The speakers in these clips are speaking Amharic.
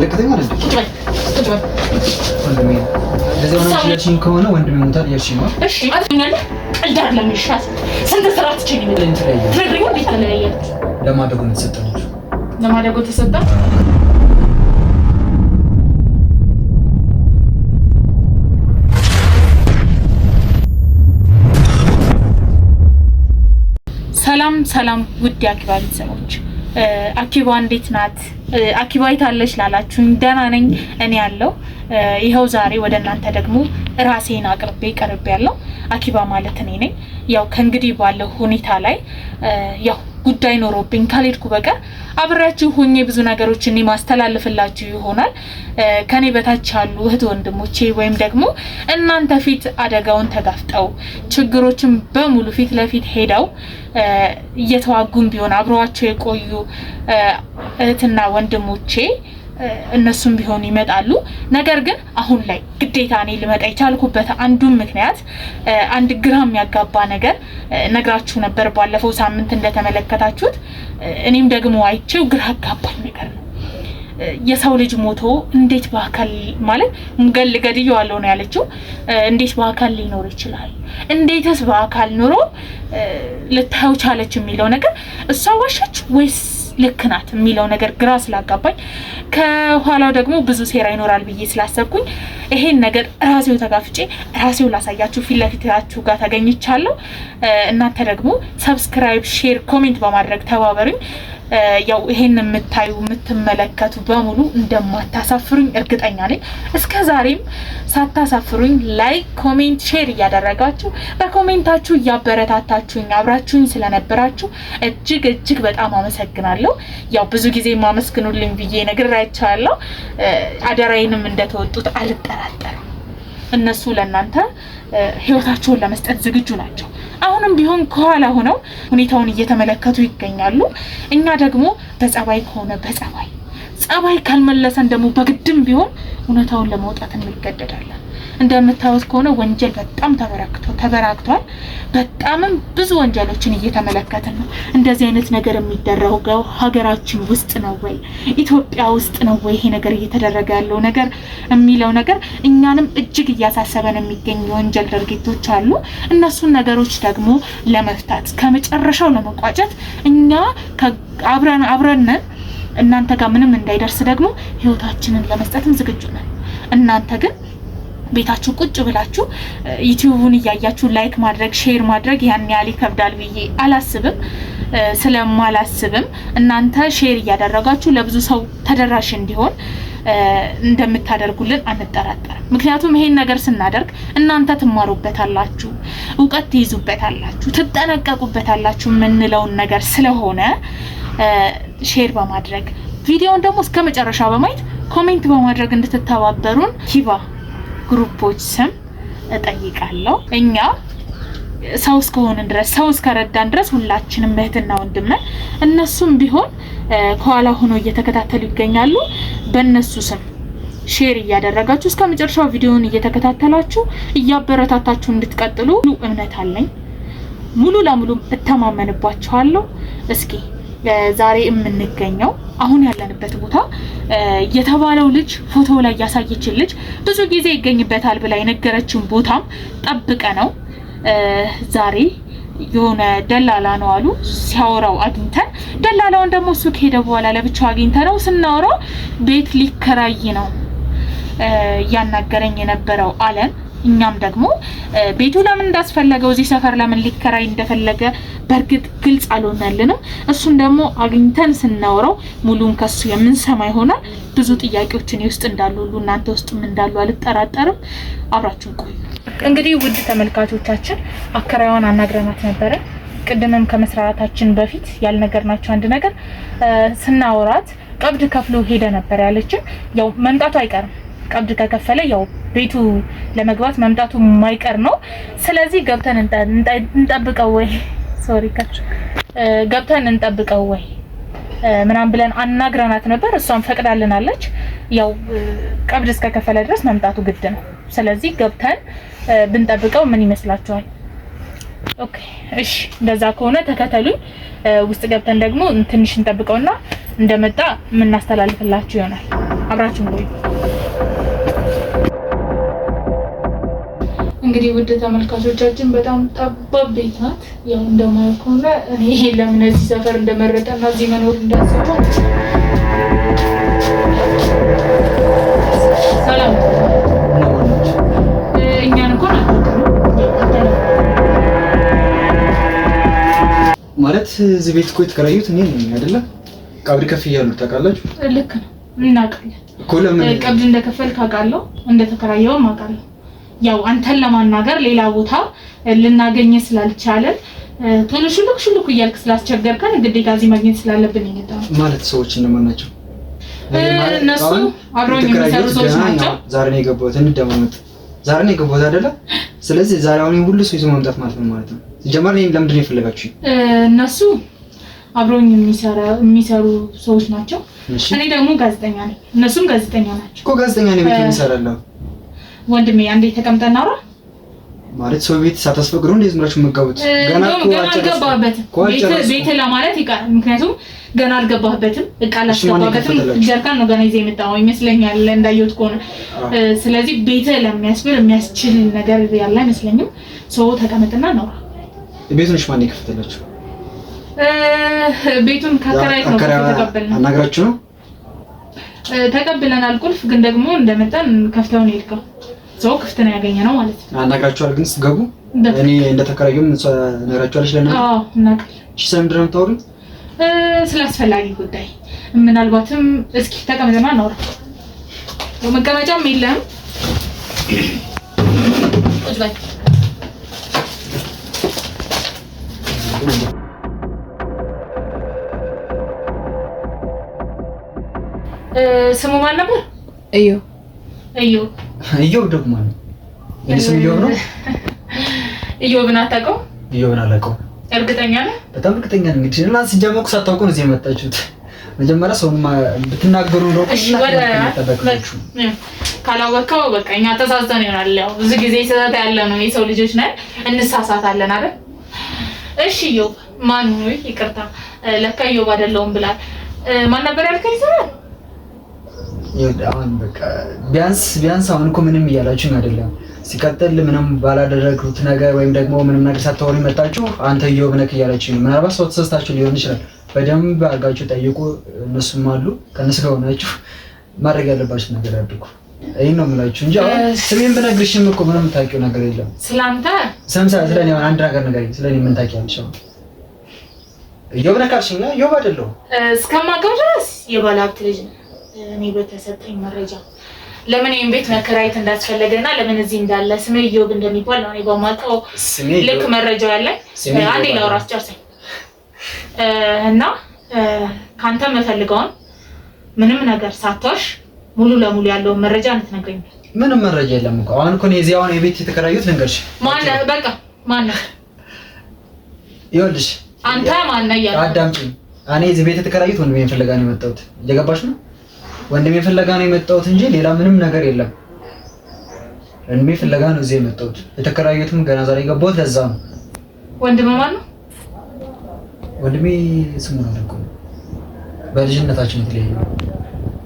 የሚመለከተኝ አይደለም። ቁጭ በል ወንድሜ። እንደዚህ ሆነ ያልሽኝ ከሆነ ወንድሜ ሞታል ያልሽኝ ነው። እሺ አትኛለህ። ቀልድ አይደለም። ይሻል ስንት ስራ ትችይ ነው ትነግሪኝ። እንዴት ተለያየን? ለማደጎ ተሰጠኝ። ለማደጎ ተሰጠ። ሰላም ውድ አኪባ ቤተሰቦች፣ አኪባ እንዴት ናት? አኪባ ይታለች ላላችሁኝ ደህና ነኝ እኔ ያለው ይኸው ዛሬ ወደ እናንተ ደግሞ ራሴን ቀርቤ ያለው አኪባ ማለት እኔ ነኝ። ያው ከእንግዲህ ባለው ሁኔታ ላይ ያው ጉዳይ ኖሮብኝ ካልሄድኩ በቀር አብራችሁ ሆኜ ብዙ ነገሮችን ማስተላለፍላችሁ ይሆናል። ከኔ በታች ያሉ እህት ወንድሞቼ ወይም ደግሞ እናንተ ፊት አደጋውን ተጋፍጠው ችግሮችን በሙሉ ፊት ለፊት ሄደው እየተዋጉም ቢሆን አብረዋቸው የቆዩ እህትና ወንድሞቼ እነሱም ቢሆን ይመጣሉ። ነገር ግን አሁን ላይ ግዴታ እኔ ልመጣ የቻልኩበት አንዱ ምክንያት አንድ ግራም ያጋባ ነገር ነግራችሁ ነበር ባለፈው ሳምንት እንደተመለከታችሁት። እኔም ደግሞ አይቼው ግራ ያጋባኝ ነገር ነው። የሰው ልጅ ሞቶ እንዴት በአካል ማለት ገድየዋለሁ ነው ያለችው። እንዴት በአካል ሊኖር ይችላል? እንዴትስ በአካል ኑሮ ልታዩ ቻለች የሚለው ነገር እሷ ዋሸች ወይስ ልክ ናት የሚለው ነገር ግራ ስላጋባኝ ከኋላው ደግሞ ብዙ ሴራ ይኖራል ብዬ ስላሰብኩኝ ይሄን ነገር ራሴው ተጋፍጬ ራሴው ላሳያችሁ ፊት ለፊታችሁ ጋር ተገኝቻለሁ። እናንተ ደግሞ ሰብስክራይብ፣ ሼር፣ ኮሜንት በማድረግ ተባበሩኝ። ያው ይሄን የምትመለከቱ በሙሉ እንደማታሳፍሩኝ እርግጠኛ ነኝ። እስከዛሬም ሳታሳፍሩኝ ላይክ፣ ኮሜንት፣ ሼር እያደረጋችሁ በኮሜንታችሁ እያበረታታችሁኝ አብራችሁኝ ስለነበራችሁ እጅግ በጣም አመሰግናለሁ። ያው ብዙ ጊዜ ማመስግኑልኝ ብዬ ነግራችኋለሁ። አደራዬንም እንደተወጡት አልጠራጠርም። እነሱ ለእናንተ ህይወታቸውን ለመስጠት ዝግጁ ናቸው። አሁንም ቢሆን ከኋላ ሆነው ሁኔታውን እየተመለከቱ ይገኛሉ። እኛ ደግሞ በጸባይ ከሆነ ጸባይ ካልመለሰን ደግሞ በግድም ቢሆን እውነታውን ለማውጣት እንገደዳለን። እንደምታዩት ከሆነ ወንጀል በጣም ተበራክቷል። በጣምም ብዙ ወንጀሎችን እየተመለከትን ነው። እንደዚህ አይነት ነገር የሚደረገው ሀገራችን ውስጥ ነው ወይ ኢትዮጵያ ውስጥ ነው ወይ ይሄ ነገር እየተደረገ ያለው ነገር የሚለው ነገር እኛንም እጅግ እያሳሰበን የሚገኝ የወንጀል ድርጊቶች አሉ። እነሱን ነገሮች ደግሞ ለመፍታት ከመጨረሻው ለመቋጨት እኛ አብረን እናንተ ጋር ምንም እንዳይደርስ ደግሞ ህይወታችንን ለመስጠትም ዝግጁ ነን። እናንተ ግን ቤታችሁ ቁጭ ብላችሁ ዩቲዩብን እያያችሁ ላይክ ማድረግ ሼር ማድረግ ያን ያህል ይከብዳል ብዬ አላስብም። ስለማላስብም እናንተ ሼር እያደረጋችሁ ለብዙ ሰው ተደራሽ እንዲሆን እንደምታደርጉልን አንጠራጠርም። ምክንያቱም ይሄን ነገር ስናደርግ እናንተ ትማሩበታላችሁ፣ እውቀት ትይዙበታላችሁ፣ ትጠነቀቁበታላችሁ የምንለውን ነገር ስለሆነ ሼር በማድረግ ቪዲዮውን ደግሞ እስከመጨረሻ በማየት ኮሜንት በማድረግ እንድትተባበሩን ኪባ ግሩፖች ስም እጠይቃለሁ። እኛ ሰው እስከሆንን ድረስ ሰው እስከረዳን ድረስ ሁላችንም እህትና ወንድም ነን። እነሱም ቢሆን ከኋላ ሆኖ እየተከታተሉ ይገኛሉ። በእነሱ ስም ሼር እያደረጋችሁ እስከመጨረሻው ቪዲዮውን እየተከታተላችሁ እያበረታታችሁ እንድትቀጥሉ እምነት አለኝ። ሙሉ ለሙሉ እተማመንባችኋለሁ። እስኪ ዛሬ የምንገኘው አሁን ያለንበት ቦታ የተባለው ልጅ ፎቶ ላይ ያሳየችን ልጅ ብዙ ጊዜ ይገኝበታል ብላ የነገረችን ቦታም ጠብቀ ነው ዛሬ የሆነ ደላላ ነው አሉ ሲያወራው አግኝተን፣ ደላላውን ደግሞ እሱ ከሄደ በኋላ ለብቻው አግኝተነው ስናወራው ቤት ሊከራይ ነው ያናገረኝ የነበረው አለን። እኛም ደግሞ ቤቱ ለምን እንዳስፈለገው እዚህ ሰፈር ለምን ሊከራይ እንደፈለገ በርግጥ ግልጽ አልሆነልንም። እሱን ደግሞ አግኝተን ስናወራው ሙሉን ከሱ የምንሰማ ይሆናል። ብዙ ጥያቄዎችን ውስጥ እንዳሉ ሁሉ እናንተ ውስጥም እንዳሉ አልጠራጠርም። አብራችሁን ቆዩ። እንግዲህ ውድ ተመልካቾቻችን አከራዩን አናግረናት ነበረ። ቅድምም ከመስራታችን በፊት ያልነገርናችሁ አንድ ነገር ስናወራት ቀብድ ከፍሎ ሄደ ነበር ያለችን። ያው መምጣቱ አይቀርም። ቀብድ ከከፈለ ያው ቤቱ ለመግባት መምጣቱ የማይቀር ነው። ስለዚህ ገብተን እንጠብቀው ወይ ገብተን እንጠብቀው ወይ ምናምን ብለን አናግረናት ነበር። እሷም ፈቅዳልናለች። ያው ቀብድ እስከከፈለ ድረስ መምጣቱ ግድ ነው። ስለዚህ ገብተን ብንጠብቀው ምን ይመስላችኋል? ኦኬ እሺ፣ እንደዛ ከሆነ ተከተሉኝ። ውስጥ ገብተን ደግሞ ትንሽ እንጠብቀውና እንደመጣ የምናስተላልፍላችሁ ይሆናል። አብራችሁን ቆዩ። እንግዲህ ውድ ተመልካቾቻችን በጣም ጠባብ ቤት ናት። ያው እንደማየው ከሆነ እኔ ለምን እዚህ ሰፈር እንደመረጠና እዚህ መኖር እንዳሰበው ሰላም እኛን እንኳን ማለት እዚህ ቤት እኮ የተከራዩት እኔ ነኝ አይደለ? ቀብድ ከፍ እያሉ ታውቃላችሁ? ልክ ነው፣ እናውቃለን እኮ። ለምን ቀብድ እንደከፈልክ አውቃለሁ፣ እንደተከራየውም አውቃለሁ። ያው አንተን ለማናገር ሌላ ቦታ ልናገኝ ስላልቻለን ቶሎ ሹልክ እያልክ ስላስቸገርከን ግዴታ እዚህ ማግኘት ስላለብን የመጣው ማለት። ሰዎች እነማን ናቸው? እነሱ አብረውኝ የሚሰሩ ሰዎች ናቸው። ዛሬ ነው የገባሁት፣ እንደማመጥ ዛሬ ነው የገባሁት አይደለ? ስለዚህ ዛሬ አሁን ሁሉ ሰው ይዞ መምጣት ማለት ነው ማለት ነው። ጀማር ነኝ። ለምንድን ነው የፈለጋችሁኝ? እነሱ አብረውኝ የሚሰሩ ሰዎች ናቸው። እኔ ደግሞ ጋዜጠኛ ነኝ፣ እነሱም ጋዜጠኛ ናቸው እኮ። ጋዜጠኛ ነኝ ቤት እንሰራለን። ወንድሜ አንዴ ተቀምጠን እናውራ። ማለት ሰው ቤት ሳታስፈቅዱ እንዴት ዝምራችሁ መጋቡት? ገና አልገባህበትም ቤት ለማለት ይቀራል። ምክንያቱም ገና አልገባህበትም፣ እቃ አላስገባህበትም። ጀርካን ነው ገና ይዘህ የመጣኸው ይመስለኛል እንዳየሁት ከሆነ። ስለዚህ ቤት ለሚያስብል የሚያስችል ነገር ያለ አይመስለኝም። ሰው ተቀመጥና እናውራ። ቤቱን ማን ይከፍትላችሁ? ቤቱን ከከራይት ነው ተቀበልነው። አናግራችሁ ነው ተቀብለናል። ቁልፍ ግን ደግሞ እንደመጣን ከፍተውን ሄድከው ሰው ክፍት ነው ያገኘነው ማለት ነው። አናግራችኋል ግን ስትገቡ? እኔ እንደተከራየሁም ነግራችኋለች ለና? አዎ እናውቃለን። እሺ ስለምንድን ነው የምታወሩኝ? ስለ አስፈላጊ ጉዳይ ምናልባትም እስኪ ተቀመጥና እናውራ። መቀመጫም የለም። ቁጭ በል። ስሙ ማን ነበር? እዮብ ደግሞ ነው። እኔ ስም እዮብ ነው። እዮብን አታውቀውም? እዮብን አላውቀውም። እርግጠኛ ነህ? በጣም እርግጠኛ ነኝ። እንግዲህ እና ሲጀመሩ እኮ ሳታውቁ ነው እዚህ የመጣችሁት። መጀመሪያ ሰውን ብትናገሩ ነው። እሺ ወደ ካላወቀው በቃ እኛ ተሳስተን ይሆናል። ያው ብዙ ጊዜ ስህተት ያለ ነው። የሰው ልጆች ነን፣ እንሳሳታለን አይደል? እሺ እዮብ ማን ነው? ይቅርታ ለካ እዮብ አይደለሁም ብላል። ማን ነበር ያልከኝ? ይሰራል አሁን በቃ ቢያንስ አሁን እኮ ምንም እያላችሁኝ አይደለም። ሲቀጥል ምንም ባላደረግኩት ነገር ወይም ደግሞ ምንም ነገር ሳታወሪ መጣችሁ አንተ እዮብ ነህ እያላችሁኝ። ምናልባት ሰው ተሰስታችሁ ሊሆን ይችላል። በደንብ አድርጋችሁ ጠይቁ። እነሱም አሉ ከነሱ ጋር ሆናችሁ ማድረግ ያለባችሁ ነገር አድርጉ። ይሄን ነው የምላችሁ እንጂ አሁን ስሜን ብነግርሽም እኮ ምንም ታውቂው ነገር የለም። ስላንተ ስለኔ አሁን አንድ ነገር ንገሪኝ። ስለኔ ምን ታውቂያለሽ? አሁን እዮብ ነህ ካልሽኝ እዮብ አይደለሁም። እስከማውቀው ድረስ የባለ ሀብት ልጅ ነህ። እኔ በተሰጠኝ መረጃ ለምን ይሄን ቤት መከራየት እንዳስፈለገና ለምን እዚህ እንዳለ ስሜ እዮብ እንደሚባል ነው እኔ በማውቀው ልክ መረጃው ያለኝ። አንዴ ላውራ አስጨርሰኝ እና ካንተ የምፈልገውን ምንም ነገር ሳትዋሽ ሙሉ ለሙሉ ያለውን መረጃ እንድትነግረኝ። ምንም መረጃ የለም እኮ አሁን እኮ ነው እዚህ አሁን የቤት የተከራዩት ልንገርሽ። ማነህ? በቃ ማነህ? ይኸውልሽ አንተ ማነህ እያልኩ አዳምጪኝ። እኔ እዚህ ቤት የተከራዩት ወንድሜን ፍለጋ ነው የመጣሁት። እየገባሽ ነው? ወንድሜን ፍለጋ ነው የመጣሁት እንጂ ሌላ ምንም ነገር የለም። ወንድሜን ፍለጋ ነው እዚህ የመጣሁት። የተከራዩትም ገና ዛሬ የገባሁት ለዛ ነው። ወንድምህ ማን ነው? ወንድሜ ስሙ ነው እኮ በልጅነታችን የተለያየ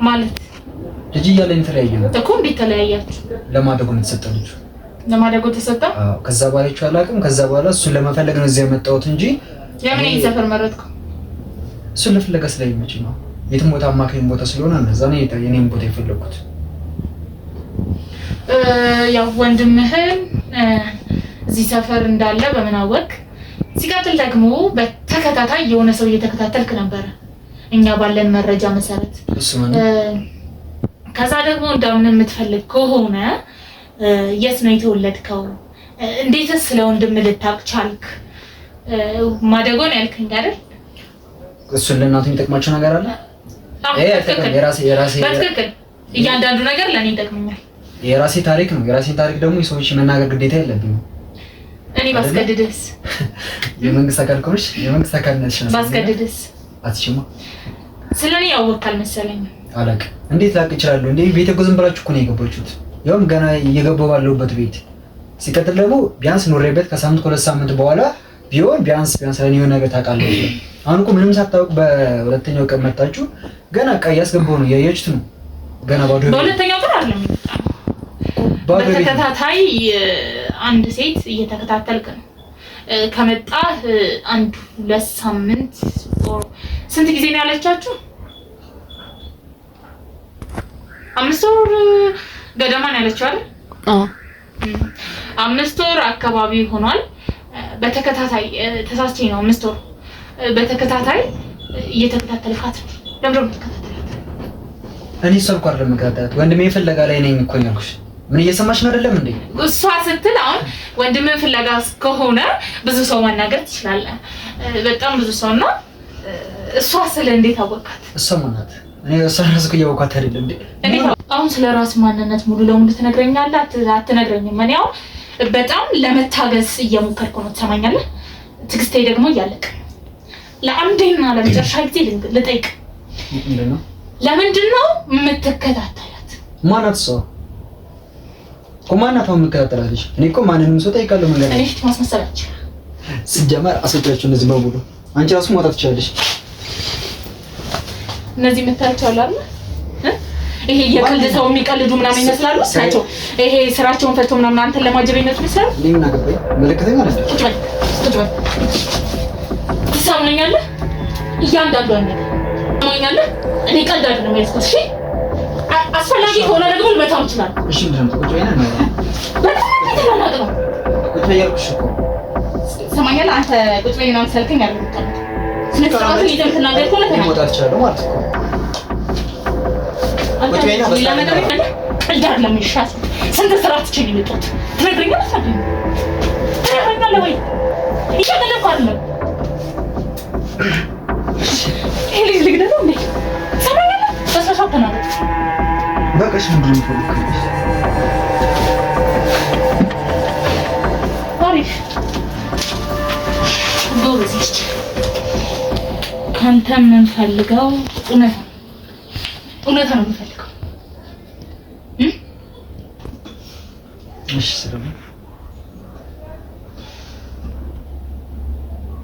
ማለት ልጅ እያለን የተለያየ ነው እኮ። እንዴት ተለያያችሁ? ለማደጎ ነው የተሰጠው ልጅ። ለማደጎ ተሰጠ? አዎ። ከዛ በኋላ ይቻላል አላውቅም። ከዛ በኋላ እሱን ለመፈለግ ነው እዚህ የመጣሁት እንጂ ለምን ይሄን ሰፈር መረጥከው? እሱን ለፍለጋ ስለሚመች ነው። የትም ቦታ አማካኝ ቦታ ስለሆነ እንደዛ ነው የኔን ቦታ የፈለኩት። ያው ወንድምህን እዚህ ሰፈር እንዳለ በምን አወቅ? ሲቀጥል ደግሞ በተከታታይ የሆነ ሰው እየተከታተልክ ነበረ እኛ ባለን መረጃ መሰረት። ከዛ ደግሞ እንደምን የምትፈልግ ከሆነ የት ነው የተወለድከው? እንዴትስ ስለ ወንድም ልታውቅ ቻልክ? ማደጎን ያልከኝ አይደል? እሱን ለእናቱ የሚጠቅማቸው ነገር አለ። በትክክል እያንዳንዱ ነገር ለእኔ ይጠቅመኛል። የራሴ ታሪክ ነው። የራሴን ታሪክ ደግሞ የሰዎች መናገር ግዴታ የለብኝም። እኔ ባስገድድስ? የመንግስት አካል ከሆነሽ የመንግስት አካል ነሽ። ባስገድድስ? አትችይማ። ስለኔ ያወቅካል መሰለኝ። አላውቅም። እንዴት ላውቅ እችላለሁ? እንዴ ቤት እኮ ዝም ብላችሁ እኮ ነው የገባችሁት። ያውም ገና እየገባሁ ባለሁበት ቤት። ሲቀጥል ደግሞ ቢያንስ ኖሬበት ከሳምንት ከሁለት ሳምንት በኋላ ቢሆን ቢያንስ ለኔ የሆነ ነገር ታውቃለህ። አሁን እኮ ምንም ሳታውቅ በሁለተኛው ቀን መጣችሁ ገና ቀይ ያስገባው ነው ያያችሁት ነው ገና ባዶ በሁለተኛው ቀን አይደለም በተከታታይ አንድ ሴት እየተከታተልክ ነው ከመጣ አንድ 2 ሳምንት ስንት ጊዜ ነው ያለቻችሁ? 5 ወር ገደማ ነው ያለችው አይደል? 5 ወር አካባቢ ሆኗል። በተከታታይ ተሳስቼ ነው 5 ወር በተከታታይ እየተከታተልካት ነው። ለምንድን ነው ተከታተላት? እኔ ሰልኩ አይደለም መከታተላት ወንድሜ ፍለጋ ላይ ነኝ እኮ ያልኩሽ። ምን እየሰማሽ ነው አይደለም እንዴ? እሷ ስትል አሁን ወንድሜ ፍለጋ ከሆነ ብዙ ሰው ማናገር ትችላለህ። በጣም ብዙ ሰው እና እሷ ስለ እንዴት አወቃት? እሷ ማናት? እኔ እሷ ራስኩ ያወቃት አይደለም እንዴ? አሁን ስለ ራስ ማንነት ሙሉ ለሙሉ ትነግረኛለህ? አትነግረኝም? እኔ አሁን በጣም ለመታገስ እየሞከርኩ ነው። ትሰማኛለህ? ትዕግስቴ ደግሞ እያለቀ ለአንዴና ለመጨረሻ ጊዜ ልጠይቅ። ምንድነው? ለምንድን ነው የምትከታተላት? ማናት እሷ? ኮማናት ነው የምትከታተላለሽ? እኔ እኮ ማንንም ሰው ጠይቃለሁ መንገድ እኔ ፊት ማስመሰላችሁ ሲጀመር አስወጣችሁ እንደዚህ በሙሉ አንቺ ራሱ መውጣት ትችላለሽ። እነዚህ የምታያቸው አሉ አይደል? ይሄ የቀልድ ሰው የሚቀልዱ ምናምን ይመስላሉ ናቸው። ይሄ ስራቸውን ፈቶ ምናምን አንተን ለማጀበኝነት ይመስላል። እኔ ምን አገባኝ? መልከተኛ አይደል? ቁጭ በል ትሰማኛለህ? እያንዳንዱ ነገር ትሰማኛለህ? እኔ ቀልድ አይደለም ያዝኩት። እሺ አስፈላጊ ከሆነ ደግሞ ልመታው ይችላል። እሺ ምንድን ነው? ቁጭ በይና ነው በጣም የተላላቀ ነው። ቁጭ በይ ያልኩሽ እኮ ትሰማኛለህ? አንተ ቁጭ በይ ምናምን ስልከኝ አይደለም ስለተሰማኝ ይዘን ተናገር ከሆነ ተናገር። መውጣት ይችላል ማለት እኮ ቁጭ በይና በቃ ነገር ይፈለ ቀልድ አይደለም። ይሻስ ስንት ስራ ትችል ይመጣት ትነግረኛለህ? ትነግረኛለህ ወይ? እያገለኩ አይደለም። ይሄ ልጅ ልግደለው እንዴ? ትሰማኛለህ? በስራው ተናገር። በቃሽ ምንድን ነው የምትፈልጊው? አሪፍ ጎበዝ። ከአንተ የምንፈልገው እውነት ነው የምፈልገው። እሺ ስለምን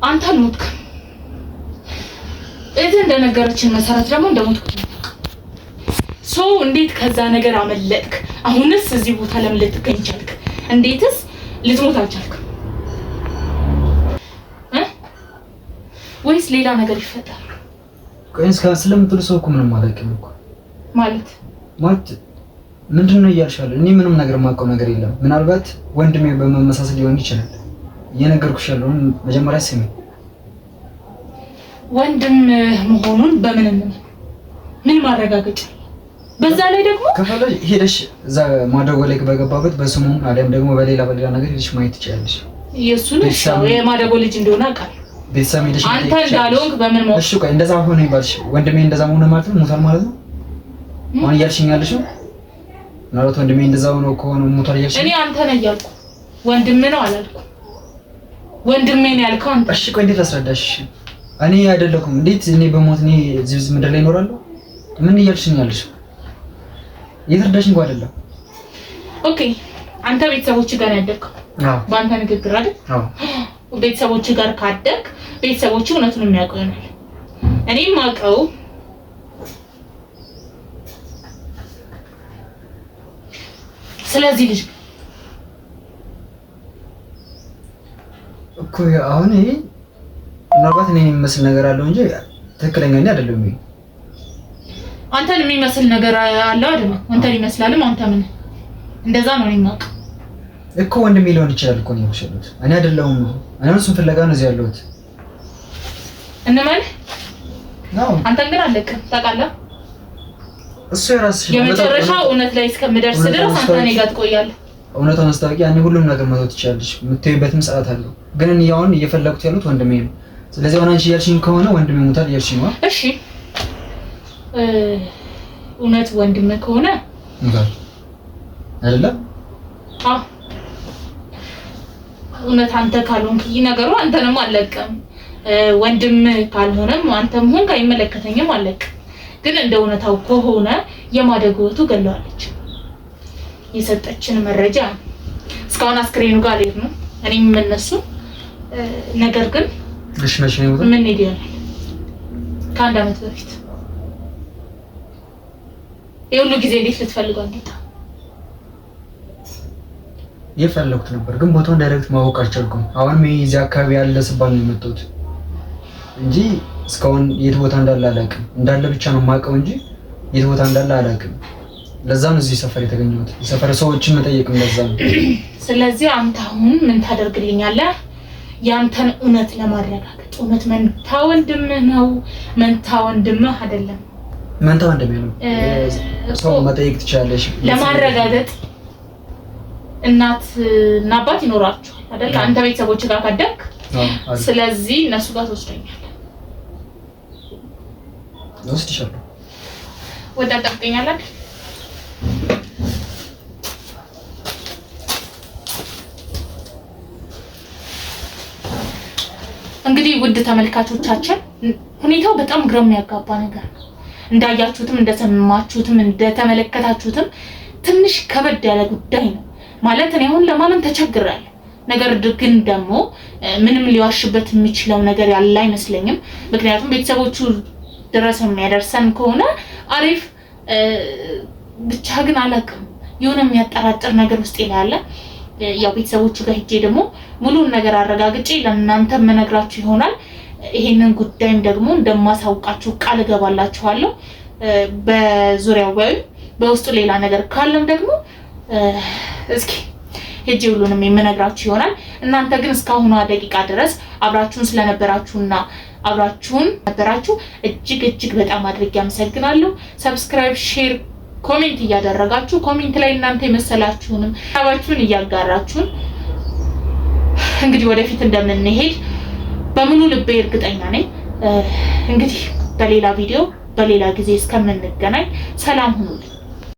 አንተ አልሞትክም። እዚህ እንደነገረችን መሰረት ደግሞ እንደሞትክ ሰው እንዴት ከዛ ነገር አመለጥክ? አሁንስ እዚህ ቦታ ለምን ልትገኝ ቻልክ? እንዴትስ ልትሞት አልቻልክም? ወይስ ሌላ ነገር ይፈጠር? ቆይስ ስለምትሉ ሰው እኮ ምንም አላውቅም እኮ ማለት ምንድን ነው እያልሻለሁ? እኔ ምንም ነገር የማውቀው ነገር የለም። ምናልባት ወንድሜ በመመሳሰል ሊሆን ይችላል። እየነገርኩሽ ያለውን መጀመሪያ ስሚ። ወንድም መሆኑን በምን ምን ማረጋገጫ? በዛ ላይ ደግሞ ከፈለሽ ሄደሽ እዛ ማደጎ ላይ በገባበት በስሙ አለም ደግሞ በሌላ ነገር ሄደሽ ማየት ትችያለሽ። የሱን የማደጎ ልጅ እንደሆነ አውቃለሁ። ቤተሰብ ሄደሽ አንተ እንዳልሆንክ በምን ነው? እሺ ቆይ እንደዛ ሆነ ይባልሽ ወንድሜ እንደዛ ሆነ ማለት ነው ሞታል ማለት ነው? ማን እያልሽኝ ያለሽው? ማለት ወንድሜ እንደዛ ሆኖ ከሆነ ሞታል እያልሽኝ? እኔ አንተ ነህ ያልኩ ወንድሜ ነው አላልኩ። ወንድሜ ነው ያልከው አንተ። እሺ ቆይ እንዴት አስረዳሽ? እኔ አይደለኩም እንዴት እኔ በሞት እኔ እዚህ ምድር ላይ እኖራለሁ? ምን እያልሽኝ ያለሽው? እየተረዳሽኝ እንኳን አይደለም። ኦኬ አንተ ቤተሰቦች ጋር ያደግከው? አዎ። በአንተ ንግግር አይደል? አዎ። ቤተሰቦች ጋር ካደግ ቤተሰቦች እውነቱን የሚያውቁ ይሆናል። እኔም አውቀው ስለዚህ ልጅ እኮ አሁን ይሄ ምናልባት እኔን የሚመስል ነገር አለው እንጂ ትክክለኛ እኔ አይደለም። ይሄ አንተን የሚመስል ነገር አለው አይደል? አንተን ይመስላልም። አንተ ምን እንደዛ ነው የሚያውቅ እኮ ወንድሜ ሊሆን ይችላል እኮ ነው ያልኩት። እኔ አይደለሁም። እኔ እሱን ፍለጋ ነው እዚህ ያለሁት። እነማን ነው? አንተን ግን አለቅም ታውቃለህ። እሱ የራስሽ የመጨረሻው እውነት ላይ እስከምደርስ ድረስ አንተ እኔ ጋር ትቆያለህ። እውነቱን አስታውቂ። ያኔ ሁሉም ነገር መተው ትችያለሽ። የምትይበትም ሰዓት አለው። ግን እኔ አሁን እየፈለኩት ያሉት ወንድሜ ነው። ስለዚህ አሁን አንቺ እያልሽኝ ከሆነ ወንድሜ ሞታል እያልሽኝ ነው? እሺ እውነት ወንድሜ ከሆነ ሞታል አይደለም? አዎ እውነት አንተ ካልሆንክ ነገሩ አንተንም አለቅም። ወንድም ካልሆነም አንተም ሆንክ አይመለከተኝም አለቅም። ግን እንደ እውነታው ከሆነ የማደጎቱ ገለዋለች። የሰጠችን መረጃ እስካሁን አስክሬኑ ጋር ልሄድ ነው። እኔም እነሱ ነገር ግን እሺ መቼ ነው የሞተው? ምን ይላል? ከአንድ ዓመት በፊት የሁሉ ጊዜ እንዴት ልትፈልገው እንዴት የፈለኩት ነበር ግን ቦታውን ዳይሬክት ማወቅ አልቻልኩም። አሁን እዚህ አካባቢ ያለ ስባል ነው የመጣሁት እንጂ እስካሁን የት ቦታ እንዳለ አላውቅም። እንዳለ ብቻ ነው የማውቀው እንጂ የት ቦታ እንዳለ አላውቅም። ለዛ ነው እዚህ ሰፈር የተገኘሁት። የሰፈር ሰዎችን መጠየቅም ለዛ ነው። ስለዚህ አንተ አሁን ምን ታደርግልኛለህ? ያንተን እውነት ለማረጋገጥ እውነት መንታ ወንድምህ ነው መንታ ወንድምህ አይደለም? መንታ ወንድምህ ነው። ሰው መጠየቅ ትችላለሽ ለማረጋገጥ እናት እና አባት ይኖራቸዋል አይደል? አንተ ቤተሰቦች ጋር ካደግ ስለዚህ እነሱ ጋር ትወስደኛለህ። ወስድሻለሁ። ወደ ጠብቀኛለህ። እንግዲህ ውድ ተመልካቾቻችን ሁኔታው በጣም ግራ የሚያጋባ ነገር ነው። እንዳያችሁትም እንደሰማችሁትም እንደተመለከታችሁትም ትንሽ ከበድ ያለ ጉዳይ ነው ማለት እኔ አሁን ለማመን ተቸግራለሁ። ነገር ግን ደግሞ ምንም ሊዋሽበት የሚችለው ነገር ያለ አይመስለኝም። ምክንያቱም ቤተሰቦቹ ድረስ የሚያደርሰን ከሆነ አሪፍ ብቻ ግን አላውቅም የሆነ የሚያጠራጥር ነገር ውስጥ ይላል። ያው ቤተሰቦቹ ጋር ሄጄ ደግሞ ሙሉን ነገር አረጋግጬ ለእናንተ መነግራችሁ ይሆናል። ይሄንን ጉዳይም ደግሞ እንደማሳውቃችሁ ቃል እገባላችኋለሁ። በዙሪያው ወይም በውስጡ ሌላ ነገር ካለም ደግሞ እስኪ ሄጄ ሁሉንም የምነግራችሁ ይሆናል። እናንተ ግን እስካሁኗ ደቂቃ ድረስ አብራችሁን ስለነበራችሁና አብራችሁን ነበራችሁ እጅግ በጣም አድርጌ አመሰግናለሁ። ሰብስክራይብ፣ ሼር፣ ኮሜንት እያደረጋችሁ ኮሜንት ላይ እናንተ የመሰላችሁንም ሀሳባችሁን እያጋራችሁን እንግዲህ ወደፊት እንደምንሄድ በሙሉ ልቤ እርግጠኛ ነኝ። እንግዲህ በሌላ ቪዲዮ በሌላ ጊዜ እስከምንገናኝ ሰላም ሁኑልኝ።